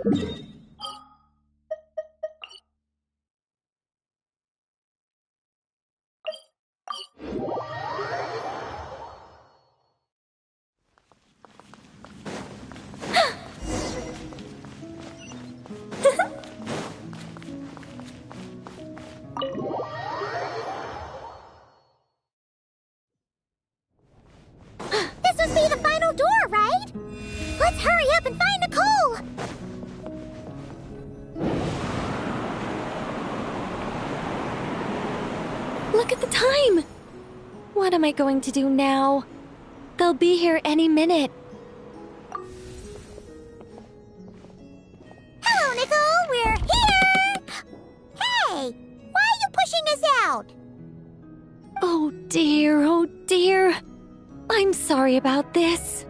This must be the final door, right? Let's hurry up and find Nicole! Look at the time! What am I going to do now? They'll be here any minute. Hello, Nicole! We're here! Hey! Why are you pushing us out? Oh dear, oh dear. I'm sorry about this.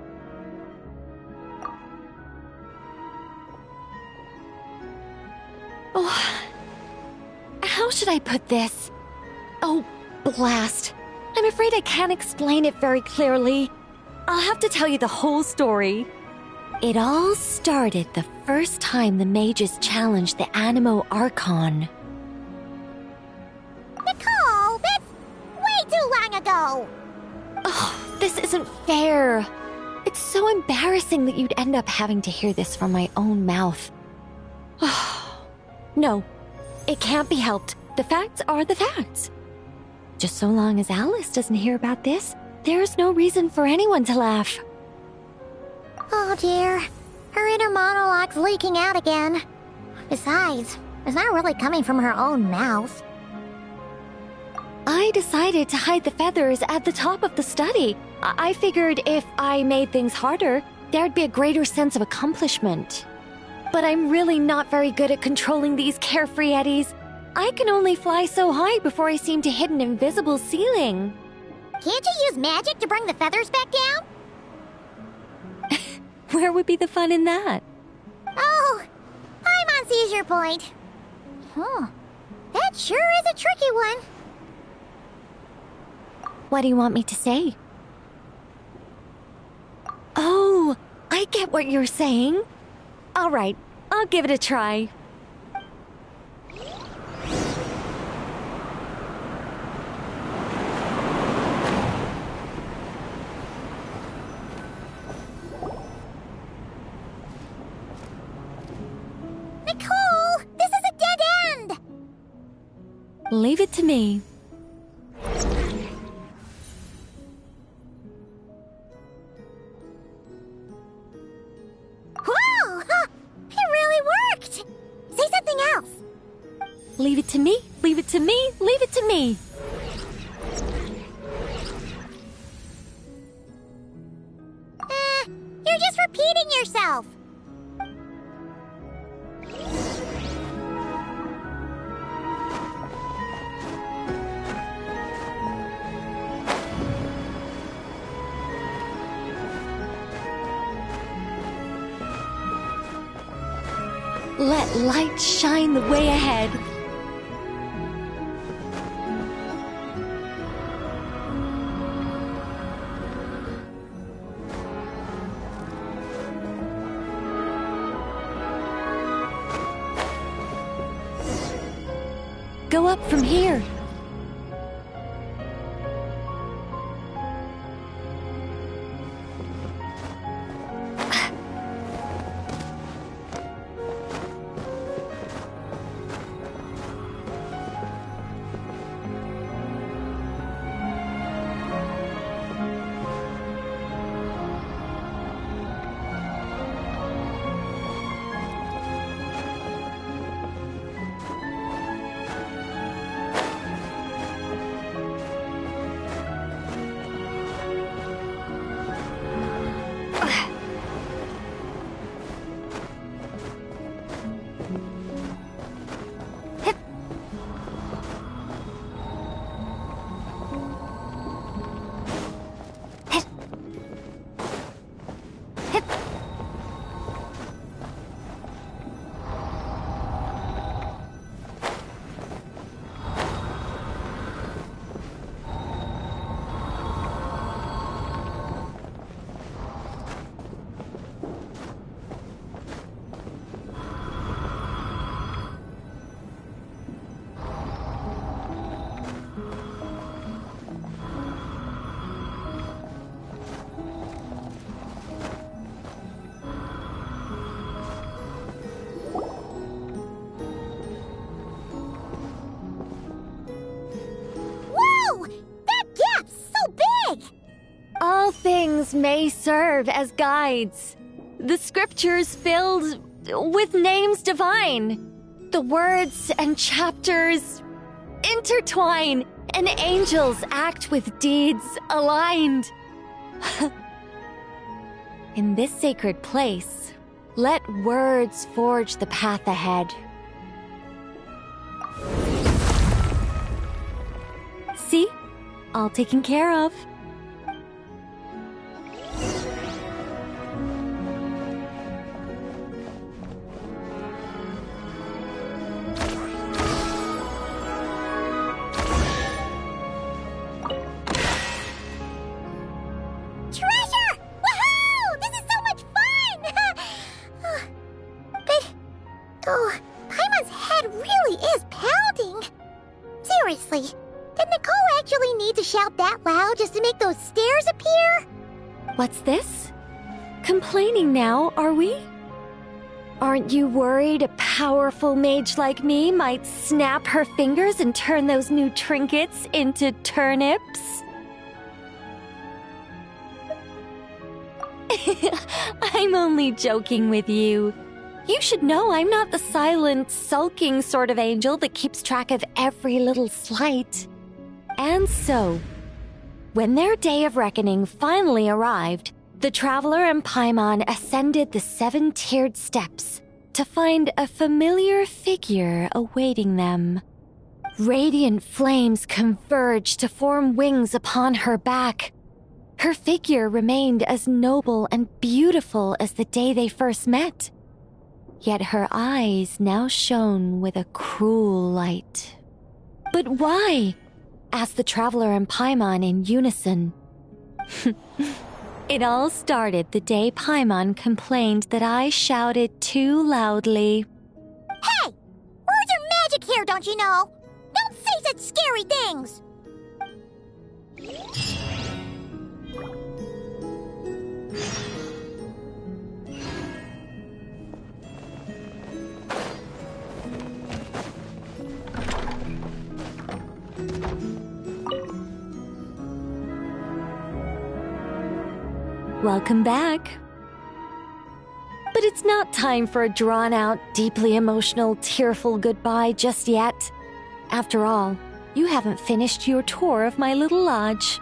Oh, how should I put this? Oh, blast. I'm afraid I can't explain it very clearly. I'll have to tell you the whole story. It all started the first time the mages challenged the Animo Archon. Nicole, that's way too long ago! Oh, this isn't fair. It's so embarrassing that you'd end up having to hear this from my own mouth. No, it can't be helped. The facts are the facts. Just so long as Alice doesn't hear about this, there's no reason for anyone to laugh. Oh dear, her inner monologue's leaking out again. Besides, it's not really coming from her own mouth. I decided to hide the feathers at the top of the study. I figured if I made things harder, there'd be a greater sense of accomplishment. But I'm really not very good at controlling these carefree eddies. I can only fly so high before I seem to hit an invisible ceiling. Can't you use magic to bring the feathers back down? Where would be the fun in that? Oh, I'm on seizure point. That sure is a tricky one. What do you want me to say? Oh, I get what you're saying. All right, I'll give it a try. Nicole, this is a dead end! Leave it to me. Whoa! It really worked! Say something else! Leave it to me, leave it to me, leave it to me. You're just repeating yourself! Let light shine the way ahead. Go up from here. angels may serve as guides. The scriptures filled with names divine. The words and chapters intertwine, and angels act with deeds aligned. In this sacred place, let words forge the path ahead. See? All taken care of. Seriously, did Nicole actually need to shout that loud just to make those stairs appear? What's this? Complaining now, are we? Aren't you worried a powerful mage like me might snap her fingers and turn those new trinkets into turnips? I'm only joking with you. You should know I'm not the silent, sulking sort of angel that keeps track of every little slight. And so, when their day of reckoning finally arrived, the traveler and Paimon ascended the 7-tiered steps to find a familiar figure awaiting them. Radiant flames converged to form wings upon her back. Her figure remained as noble and beautiful as the day they first met. Yet her eyes now shone with a cruel light. But why? Asked the traveler and Paimon in unison. It all started the day Paimon complained that I shouted too loudly. Hey! Words are magic here, don't you know? Don't say such scary things! Welcome back. But it's not time for a drawn-out, deeply emotional, tearful goodbye just yet. After all, you haven't finished your tour of my little lodge.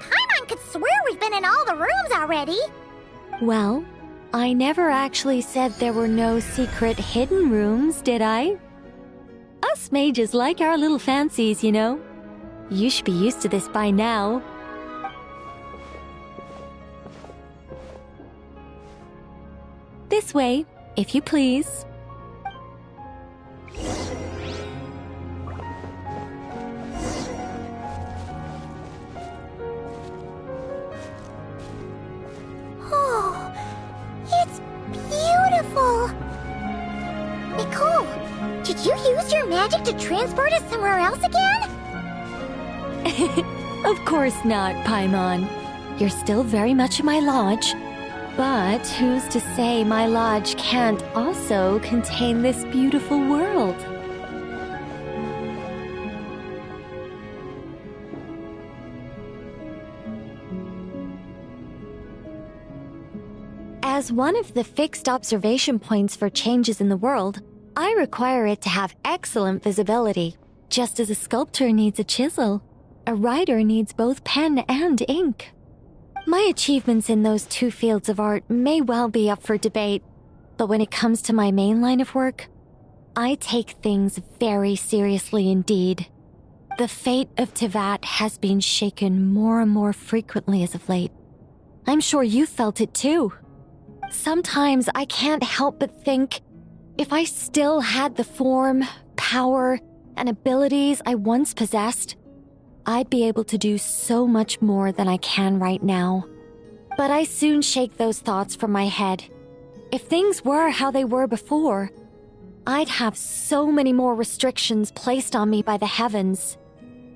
Paimon could swear we've been in all the rooms already. Well, I never actually said there were no secret hidden rooms, did I? Us mages like our little fancies, you know. You should be used to this by now. This way, if you please. Oh, it's beautiful! Nicole, did you use your magic to transport us somewhere else again? Of course not, Paimon. You're still very much in my lodge. But who's to say my lodge can't also contain this beautiful world? As one of the fixed observation points for changes in the world, I require it to have excellent visibility. Just as a sculptor needs a chisel, a writer needs both pen and ink. My achievements in those two fields of art may well be up for debate, but when it comes to my main line of work, I take things very seriously indeed. The fate of Teyvat has been shaken more and more frequently as of late. I'm sure you felt it too. Sometimes I can't help but think, if I still had the form, power, and abilities I once possessed, I'd be able to do so much more than I can right now. But I soon shake those thoughts from my head. If things were how they were before, I'd have so many more restrictions placed on me by the heavens.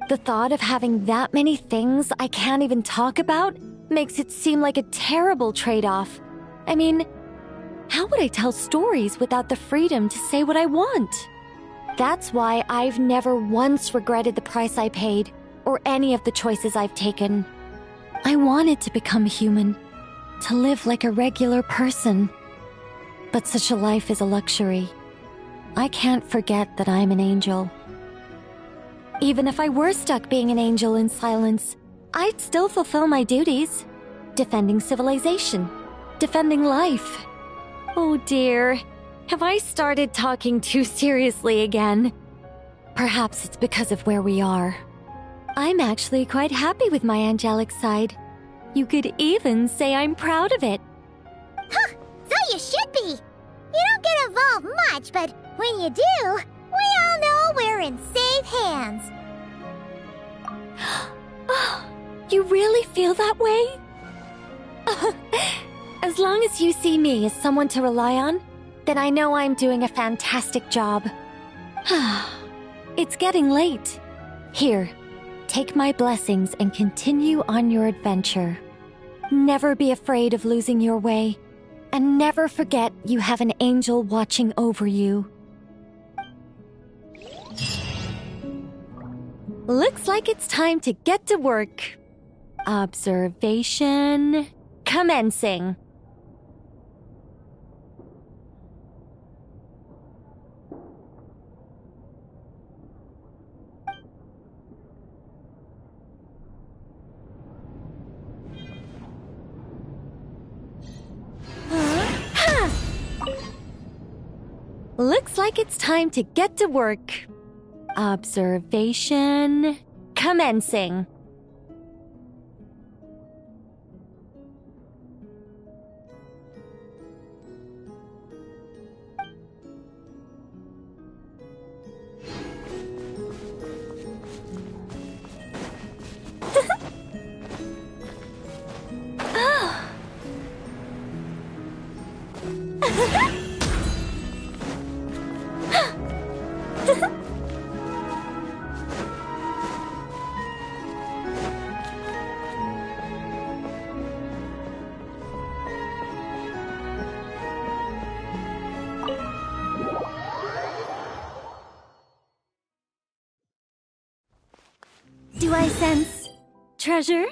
The thought of having that many things I can't even talk about makes it seem like a terrible trade-off. I mean, how would I tell stories without the freedom to say what I want? That's why I've never once regretted the price I paid, or any of the choices I've taken. I wanted to become human, to live like a regular person. But such a life is a luxury. I can't forget that I'm an angel. Even if I were stuck being an angel in silence, I'd still fulfill my duties. Defending civilization. Defending life. Oh dear, have I started talking too seriously again? Perhaps it's because of where we are. I'm actually quite happy with my angelic side. You could even say I'm proud of it. Huh, so you should be. You don't get involved much, but when you do, we all know we're in safe hands. You really feel that way? As long as you see me as someone to rely on, then I know I'm doing a fantastic job. It's getting late. Here, take my blessings and continue on your adventure. Never be afraid of losing your way, and never forget you have an angel watching over you. Looks like it's time to get to work. Observation commencing. Looks like it's time to get to work. Observation commencing. Do I sense treasure?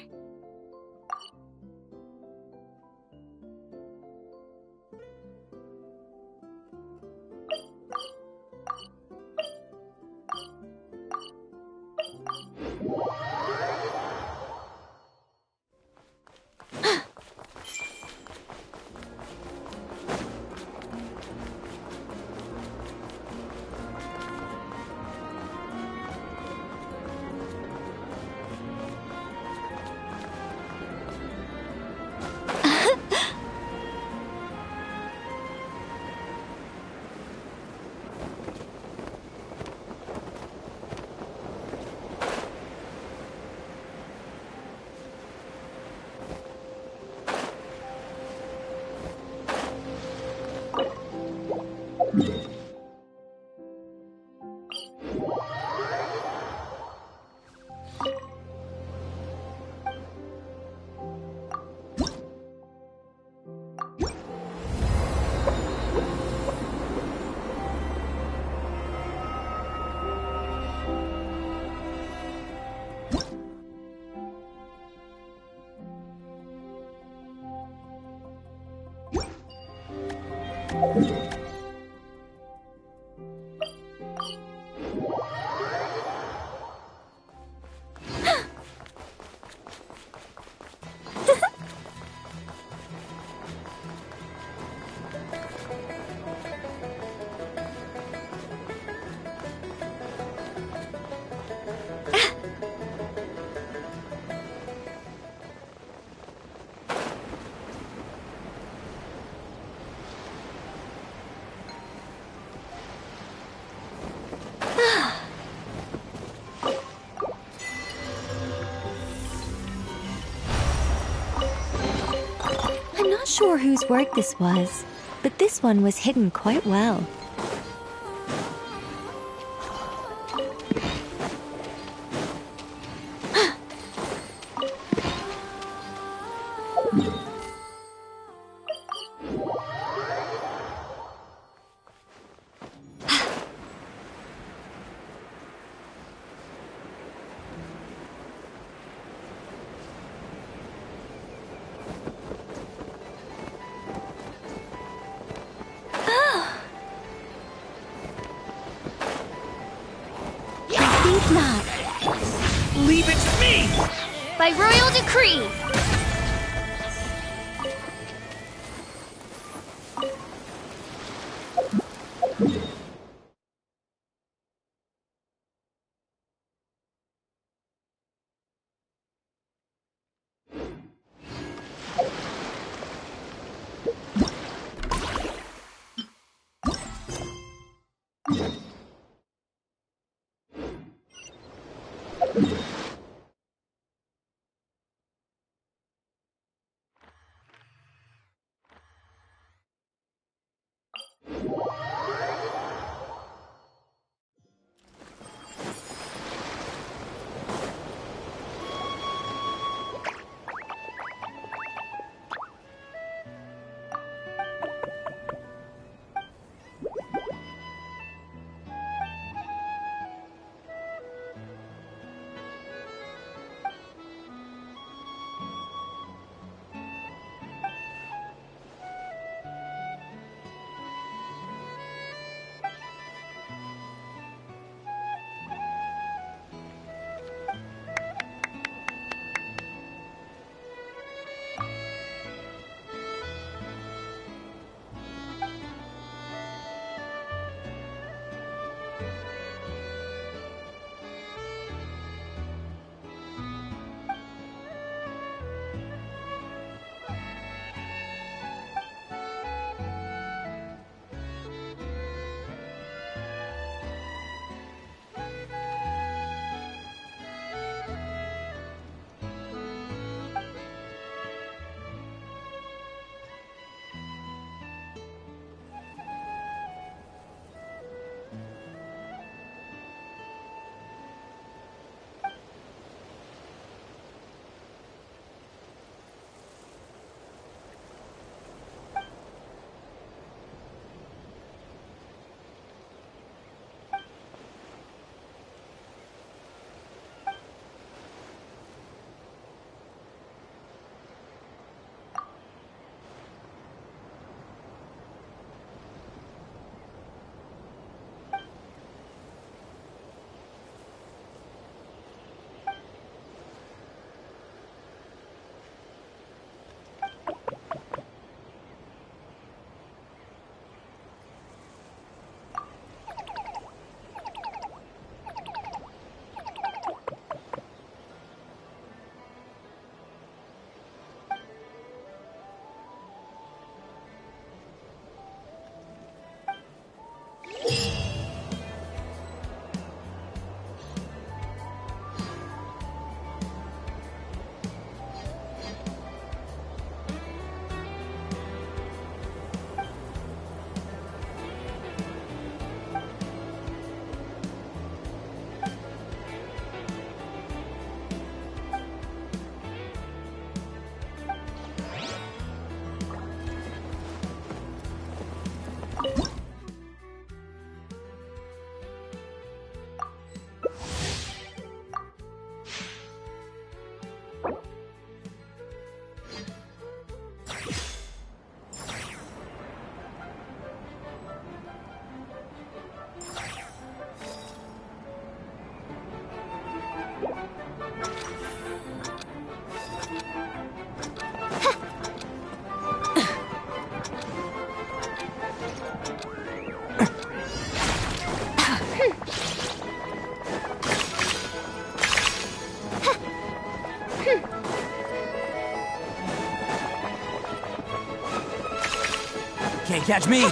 I'm not sure whose work this was, but this one was hidden quite well. By royal decree! Can't catch me!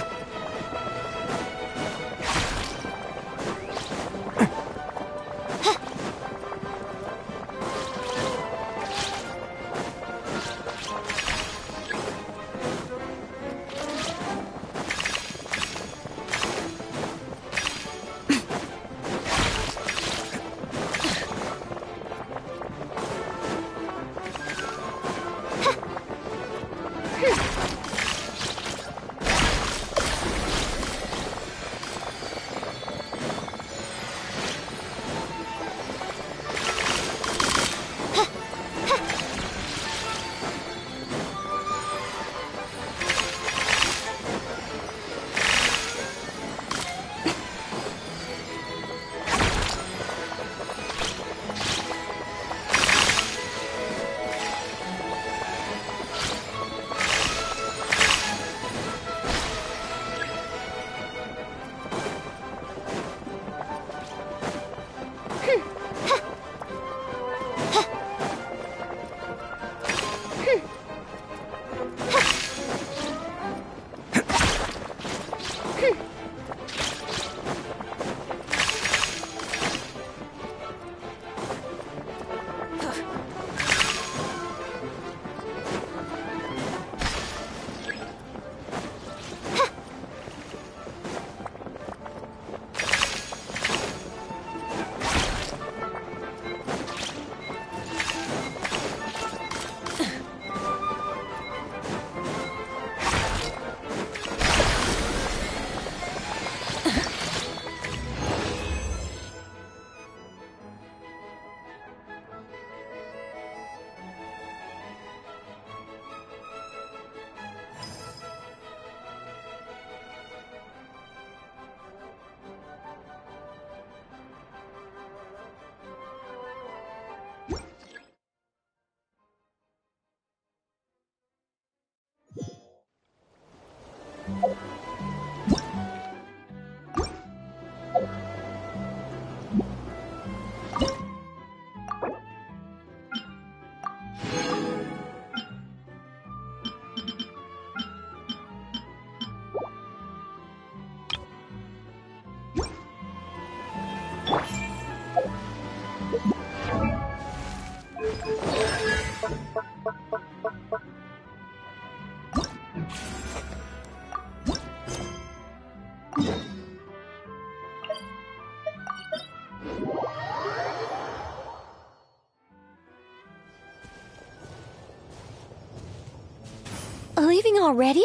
leaving already?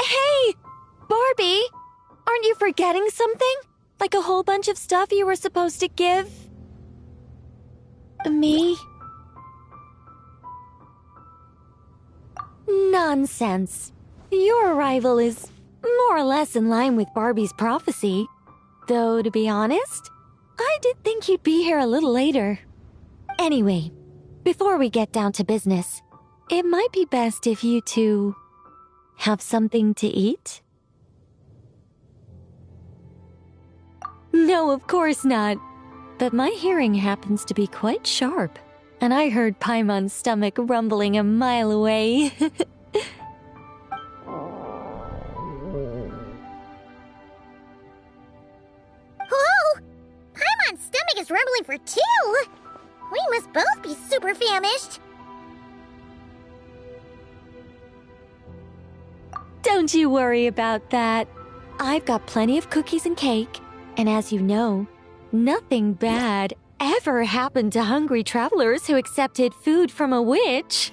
Hey! Barbie! Aren't you forgetting something? Like a whole bunch of stuff you were supposed to give... me? Nonsense. Your arrival is more or less in line with Barbie's prophecy. Though, to be honest, I did think you'd be here a little later. Anyway, before we get down to business, it might be best if you two have something to eat? No, of course not. But my hearing happens to be quite sharp, and I heard Paimon's stomach rumbling a mile away. Whoa! Paimon's stomach is rumbling for two! We must both be super famished! Don't you worry about that. I've got plenty of cookies and cake, and as you know, nothing bad ever happened to hungry travelers who accepted food from a witch.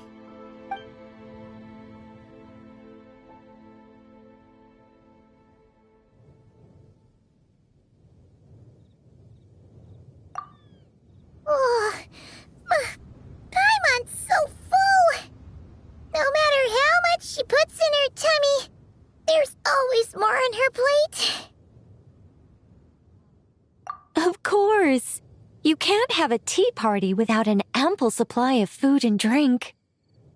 Oh, Paimon's so full! No matter how much she puts in her tummy, there's always more on her plate. Of course. You can't have a tea party without an ample supply of food and drink.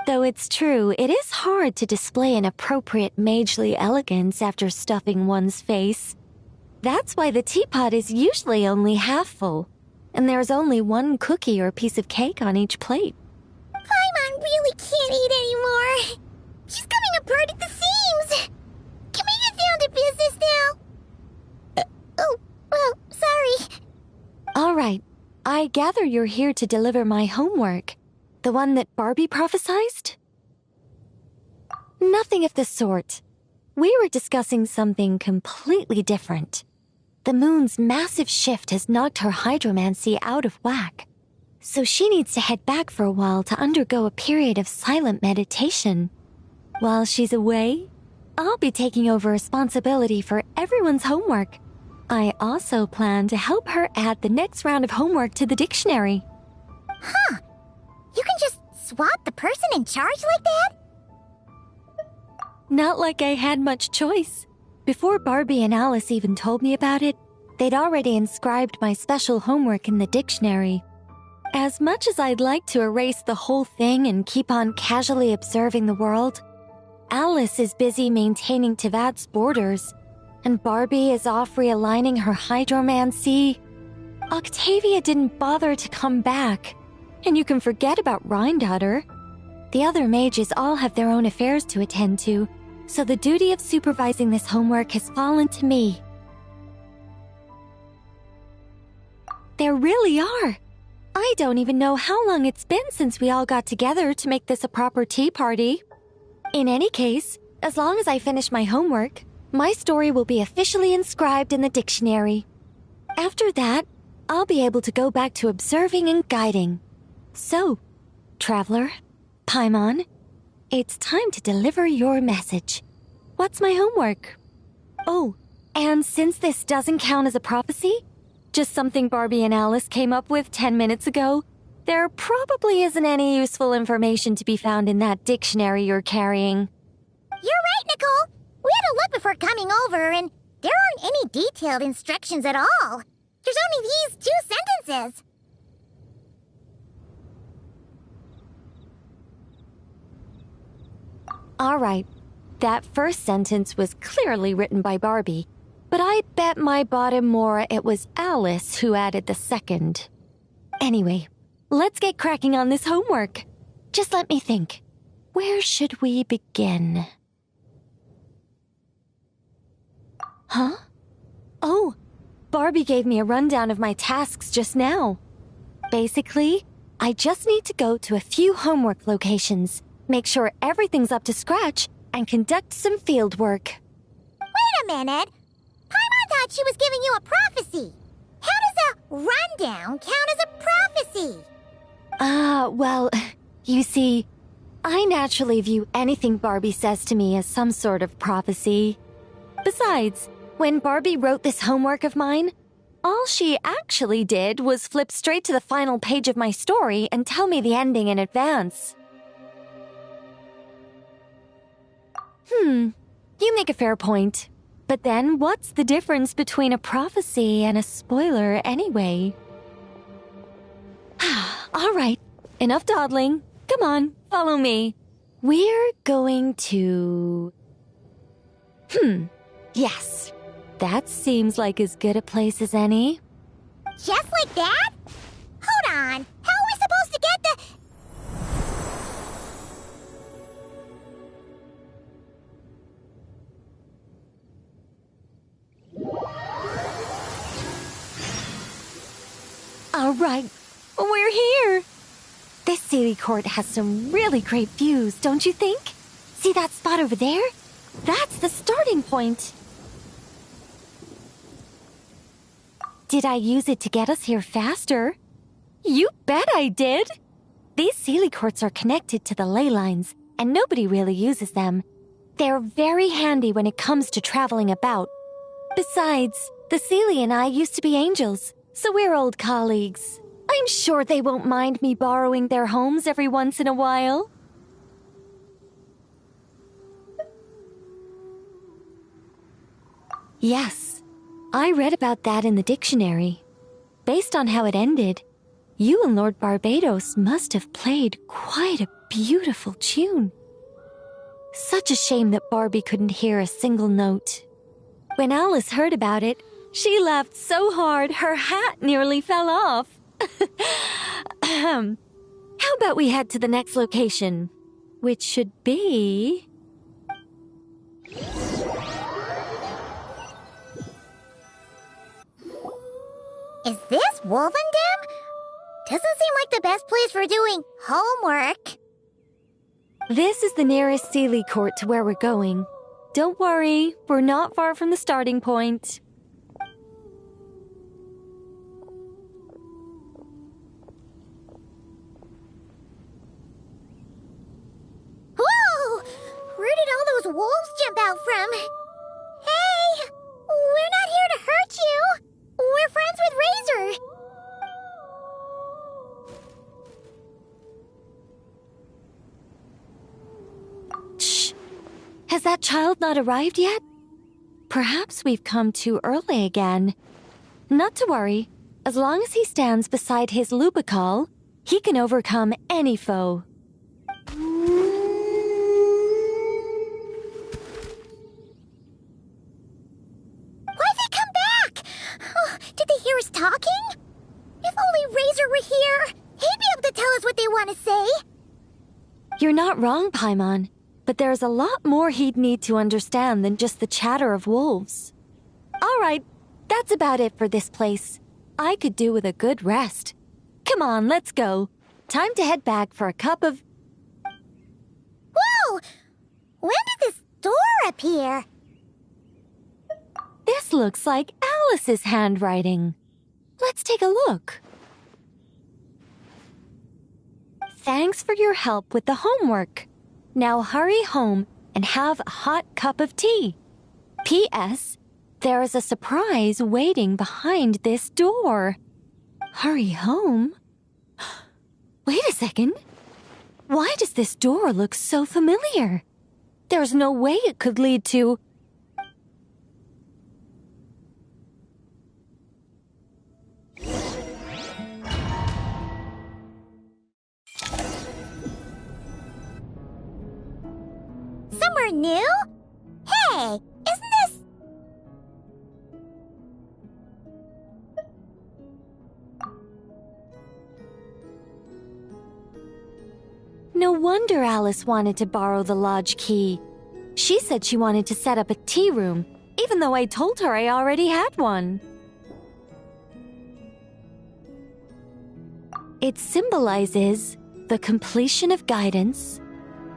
Though it's true, it is hard to display an appropriate magely elegance after stuffing one's face. That's why the teapot is usually only half full, and there's only one cookie or piece of cake on each plate. Paimon really can't eat anymore. She's coming apart at the seams. Can we get down to business now? Oh, well, sorry. All right. I gather you're here to deliver my homework. The one that Barbie prophesized? Nothing of the sort. We were discussing something completely different. The moon's massive shift has knocked her hydromancy out of whack. So she needs to head back for a while to undergo a period of silent meditation. While she's away, I'll be taking over responsibility for everyone's homework. I also plan to help her add the next round of homework to the dictionary. Huh. You can just swap the person in charge like that? Not like I had much choice. Before Barbie and Alice even told me about it, they'd already inscribed my special homework in the dictionary. As much as I'd like to erase the whole thing and keep on casually observing the world, Alice is busy maintaining Tevad's borders, and Barbie is off realigning her hydromancy. Octavia didn't bother to come back, and you can forget about Rhindaughter. The other mages all have their own affairs to attend to, so the duty of supervising this homework has fallen to me. There really are. I don't even know how long it's been since we all got together to make this a proper tea party. In any case, as long as I finish my homework, my story will be officially inscribed in the dictionary. After that, I'll be able to go back to observing and guiding. So, Traveler, Paimon, it's time to deliver your message. What's my homework? Oh, and since this doesn't count as a prophecy, just something Barbie and Alice came up with 10 minutes ago, there probably isn't any useful information to be found in that dictionary you're carrying. You're right, Nicole. We had a look before coming over, and there aren't any detailed instructions at all. There's only these 2 sentences. All right. That first sentence was clearly written by Barbie, but I bet my bottom more it was Alice who added the second. Anyway, let's get cracking on this homework. Just let me think. Where should we begin? Huh? Oh, Barbie gave me a rundown of my tasks just now. Basically, I just need to go to a few homework locations, make sure everything's up to scratch, and conduct some field work. Wait a minute! Paimon thought she was giving you a prophecy. How does a rundown count as a prophecy? Well, you see, I naturally view anything Barbie says to me as some sort of prophecy. Besides, when Barbie wrote this homework of mine, all she actually did was flip straight to the final page of my story and tell me the ending in advance. You make a fair point. But then, what's the difference between a prophecy and a spoiler anyway? All right, enough dawdling. Come on, follow me. We're going to... Yes, that seems like as good a place as any. Just like that? Hold on. How are we supposed to get the... All right, we're here. This Sealy Court has some really great views, don't you think? See that spot over there? That's the starting point. Did I use it to get us here faster? You bet I did! These Sealy Courts are connected to the ley lines, and nobody really uses them. They're very handy when it comes to traveling about. Besides, the Sealy and I used to be angels, so we're old colleagues. I'm sure they won't mind me borrowing their homes every once in a while. Yes, I read about that in the dictionary. Based on how it ended, you and Lord Barbados must have played quite a beautiful tune. Such a shame that Barbie couldn't hear a single note. When Alice heard about it, she laughed so hard her hat nearly fell off. How about we head to the next location, which should be... Is this Wolvendam? Doesn't seem like the best place for doing homework. This is the nearest Sealy Court to where we're going. Don't worry, we're not far from the starting point. Whoa! Where did all those wolves jump out from? Hey! We're not here to hurt you! We're friends with Razor! Shh! Has that child not arrived yet? Perhaps we've come too early again. Not to worry. As long as he stands beside his Lupical, he can overcome any foe. Why'd they come back? Oh, did they hear us talking? If only Razor were here, he'd be able to tell us what they want to say. You're not wrong, Paimon, but there's a lot more he'd need to understand than just the chatter of wolves. All right, that's about it for this place. I could do with a good rest. Come on, let's go. Time to head back for a cup of... Whoa! When did this door appear? This looks like Alice's handwriting. Let's take a look. Thanks for your help with the homework. Now hurry home and have a hot cup of tea. P.S. There is a surprise waiting behind this door. Hurry home? Wait a second. Why does this door look so familiar? There's no way it could lead to... Somewhere new? Hey, isn't this... No wonder Alice wanted to borrow the lodge key. She said she wanted to set up a tea room, even though I told her I already had one. It symbolizes the completion of guidance,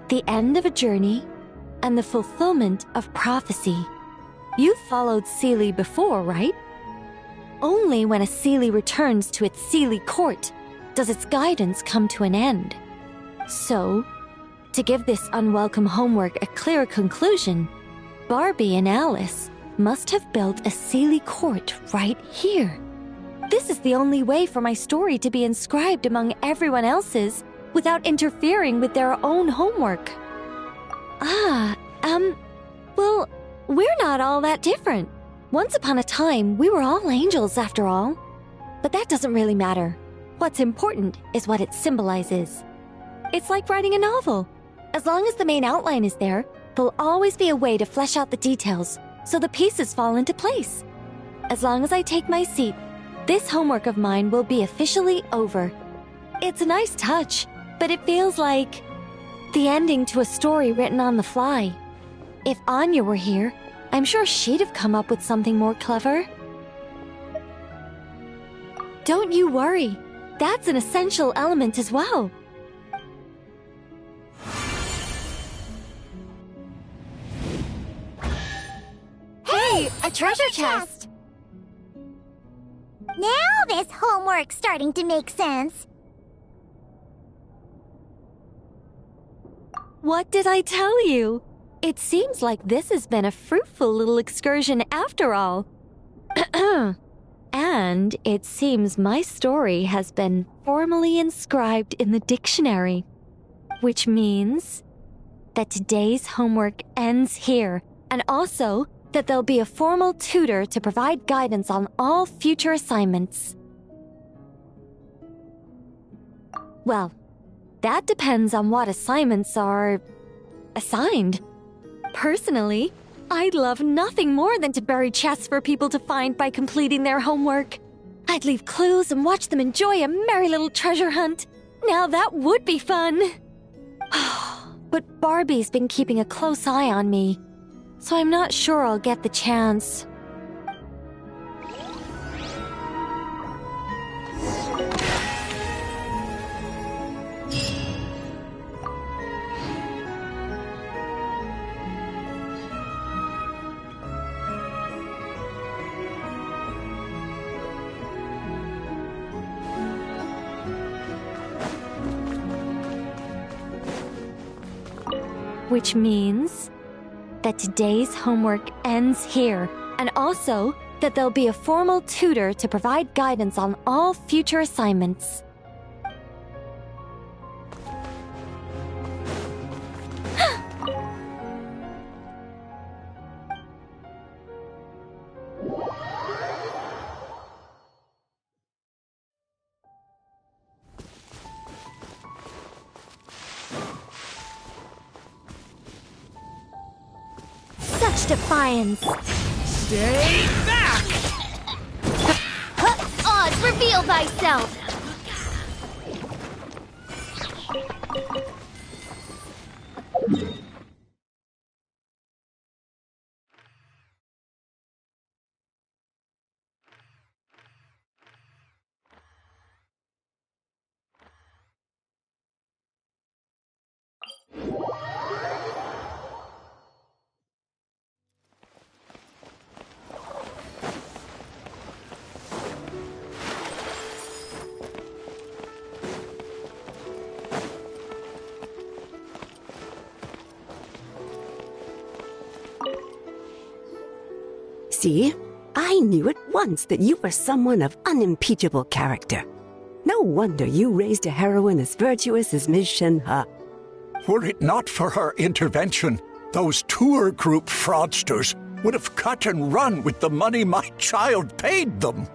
the end of a journey, and the fulfillment of prophecy. You've followed Sealy before, right? Only when a Sealy returns to its Sealy court does its guidance come to an end. So, To give this unwelcome homework a clear conclusion, Barbie and Alice must have built a Seelie court right here. This is the only way for my story to be inscribed among everyone else's without interfering with their own homework. Well, we're not all that different. Once upon a time, we were all angels after all. But that doesn't really matter. What's important is what it symbolizes. It's like writing a novel. As long as the main outline is there, there'll always be a way to flesh out the details so the pieces fall into place. As long as I take my seat, this homework of mine will be officially over. It's a nice touch, but it feels like the ending to a story written on the fly. If Anya were here, I'm sure she'd have come up with something more clever. Don't you worry. That's an essential element as well. Hey, a treasure chest! Now this homework's starting to make sense. What did I tell you? It seems like this has been a fruitful little excursion after all. And it seems my story has been formally inscribed in the dictionary, which means that today's homework ends here, and also that there'll be a formal tutor to provide guidance on all future assignments. Well, that depends on what assignments are assigned. Personally, I'd love nothing more than to bury chests for people to find by completing their homework. I'd leave clues and watch them enjoy a merry little treasure hunt. Now that would be fun. But Barbie's been keeping a close eye on me, so I'm not sure I'll get the chance. Which means that today's homework ends here, and also that there'll be a formal tutor to provide guidance on all future assignments. Such defiance! Stay back! Oz, reveal thyself! See? I knew at once that you were someone of unimpeachable character. No wonder you raised a heroine as virtuous as Ms. Shenhe. Were it not for her intervention, those tour group fraudsters would have cut and run with the money my child paid them.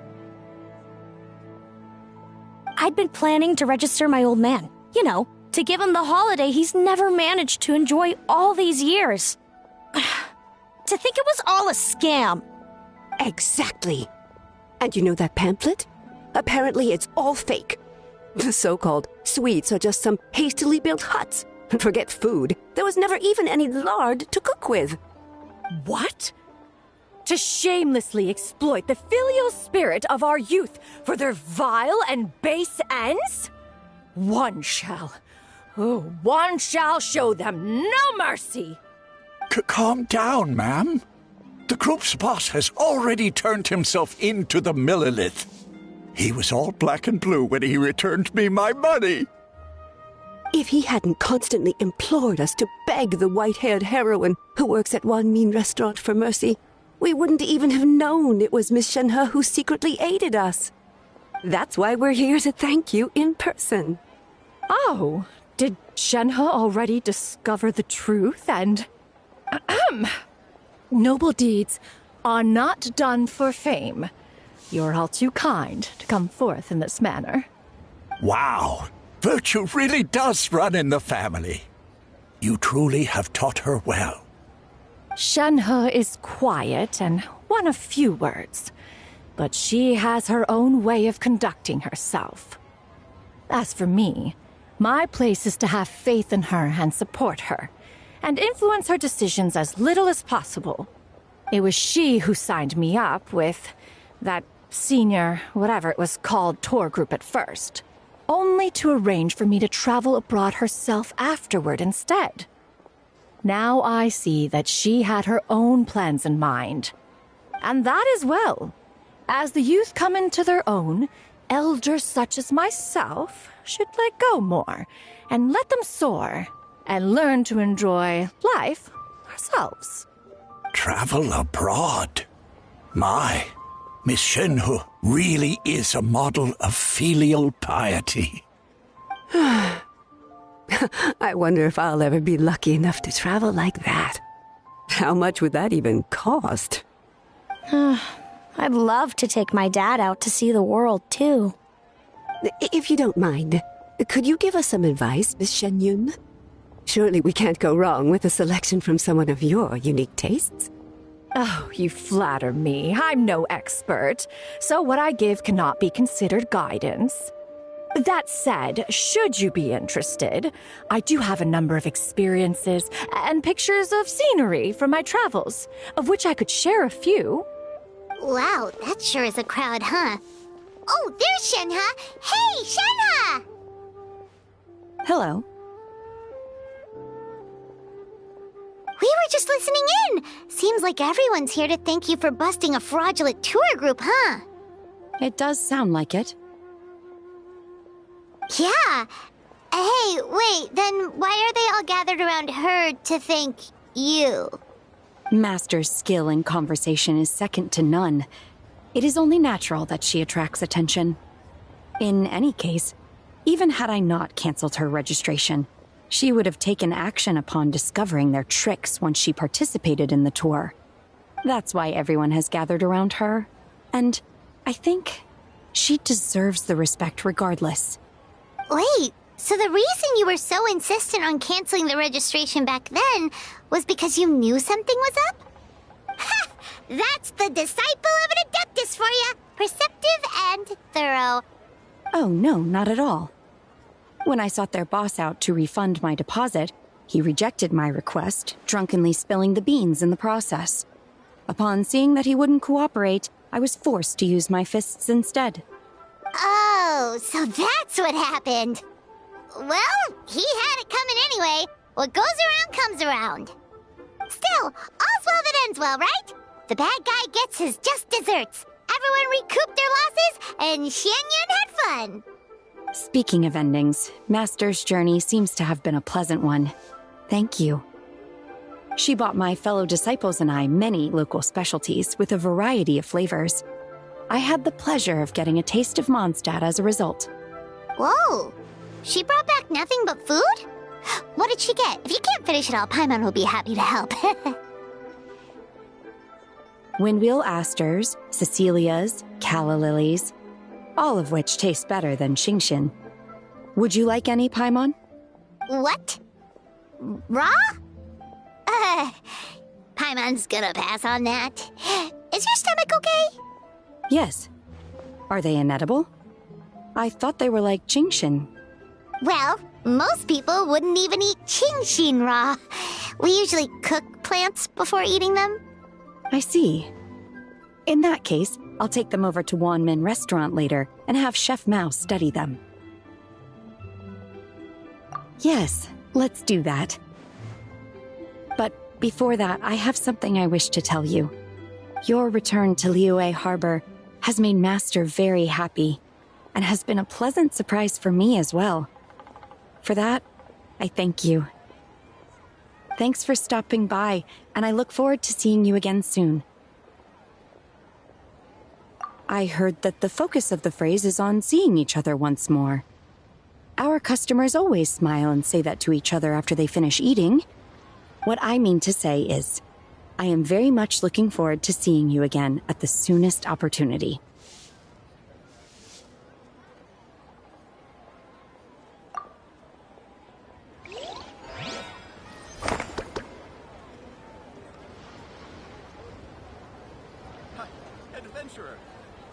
I'd been planning to register my old man. You know, to give him the holiday he's never managed to enjoy all these years. To think it was all a scam. Exactly. And you know that pamphlet? Apparently it's all fake. The so-called sweets are just some hastily built huts. And forget food, there was never even any lard to cook with. What? To shamelessly exploit the filial spirit of our youth for their vile and base ends? One shall show them no mercy! Calm down, ma'am. The group's boss has already turned himself into the Millilith. He was all black and blue when he returned me my money. If he hadn't constantly implored us to beg the white-haired heroine who works at Wanmin Restaurant for mercy, we wouldn't even have known it was Miss Shenhe who secretly aided us. That's why we're here to thank you in person. Oh, did Shenhe already discover the truth and... Noble deeds are not done for fame. You're all too kind to come forth in this manner. Wow, virtue really does run in the family. You truly have taught her well. Shenhe is quiet and one of few words, but she has her own way of conducting herself. As for me, my place is to have faith in her and support her, and influence her decisions as little as possible. It was she who signed me up with that senior, whatever it was called, tour group at first, only to arrange for me to travel abroad herself afterward instead. Now I see that she had her own plans in mind. And that as well. As the youth come into their own, elders such as myself should let go more and let them soar and learn to enjoy life ourselves. Travel abroad? My, Miss Shenhe really is a model of filial piety. I wonder if I'll ever be lucky enough to travel like that. How much would that even cost? I'd love to take my dad out to see the world, too. If you don't mind, could you give us some advice, Miss Shen Yun? Surely we can't go wrong with a selection from someone of your unique tastes. Oh, you flatter me. I'm no expert, so what I give cannot be considered guidance. That said, should you be interested, I do have a number of experiences and pictures of scenery from my travels, of which I could share a few. Wow, that sure is a crowd, huh? Oh, there's Shenhe! Hey, Shenhe! Hello. We were just listening in. Seems like everyone's here to thank you for busting a fraudulent tour group, huh? It does sound like it. Yeah. Hey, wait, then why are they all gathered around her to thank you? Master's skill in conversation is second to none. It is only natural that she attracts attention. In any case, even had I not cancelled her registration, she would have taken action upon discovering their tricks once she participated in the tour. That's why everyone has gathered around her, and I think she deserves the respect regardless. Wait, so the reason you were so insistent on canceling the registration back then was because you knew something was up? Ha! That's the disciple of an adeptus for you! Perceptive and thorough. Oh, no, not at all. When I sought their boss out to refund my deposit, he rejected my request, drunkenly spilling the beans in the process. Upon seeing that he wouldn't cooperate, I was forced to use my fists instead. Oh, so that's what happened. Well, he had it coming anyway. What goes around comes around. Still, all's well that ends well, right? The bad guy gets his just desserts. Everyone recouped their losses, and Shen Yun had fun. Speaking of endings, Master's journey seems to have been a pleasant one. Thank you. She bought my fellow disciples and I many local specialties with a variety of flavors. I had the pleasure of getting a taste of Mondstadt as a result. Whoa, she brought back nothing but food? What did she get? If you can't finish it all, Paimon will be happy to help. Windwheel asters, Cecilias, calla lilies, all of which taste better than Xingshin. Would you like any, Paimon? What? Raw? Paimon's gonna pass on that. Is your stomach okay? Yes. Are they inedible? I thought they were like Xingshin. Well, most people wouldn't even eat Qingshin raw. We usually cook plants before eating them. I see. In that case, I'll take them over to Wanmin Restaurant later and have Chef Mao study them. Yes, let's do that. But before that, I have something I wish to tell you. Your return to Liyue Harbor has made Master very happy, and has been a pleasant surprise for me as well. For that, I thank you. Thanks for stopping by, and I look forward to seeing you again soon. I heard that the focus of the phrase is on seeing each other once more. Our customers always smile and say that to each other after they finish eating. What I mean to say is, I am very much looking forward to seeing you again at the soonest opportunity. Adventurer,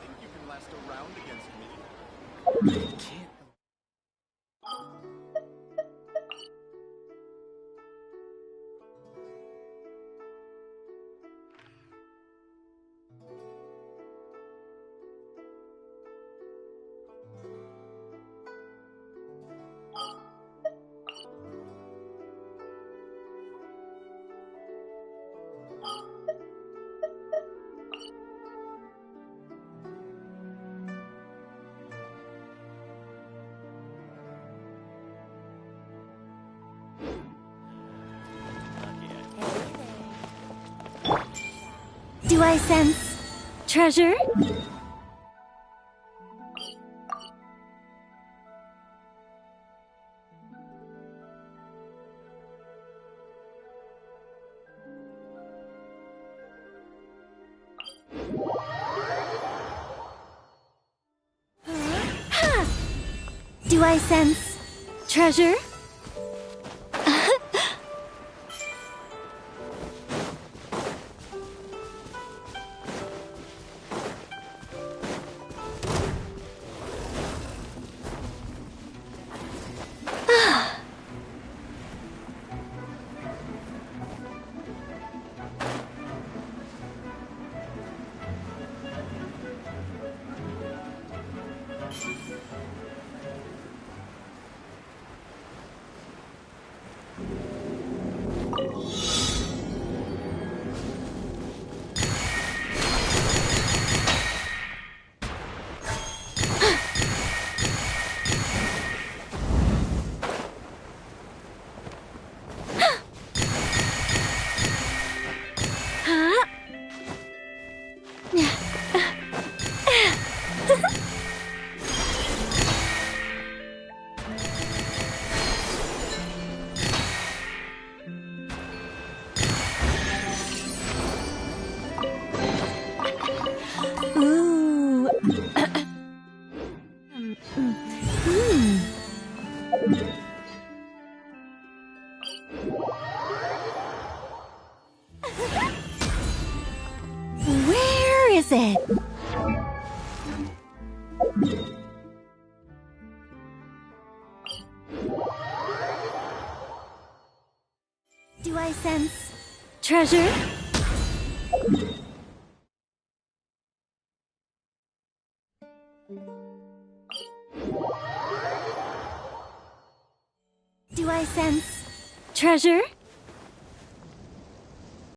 think you can last a round against me? I can't. Do I sense treasure? Do I sense treasure? Ooh. Where is it? Do I sense treasure? Do I sense treasure?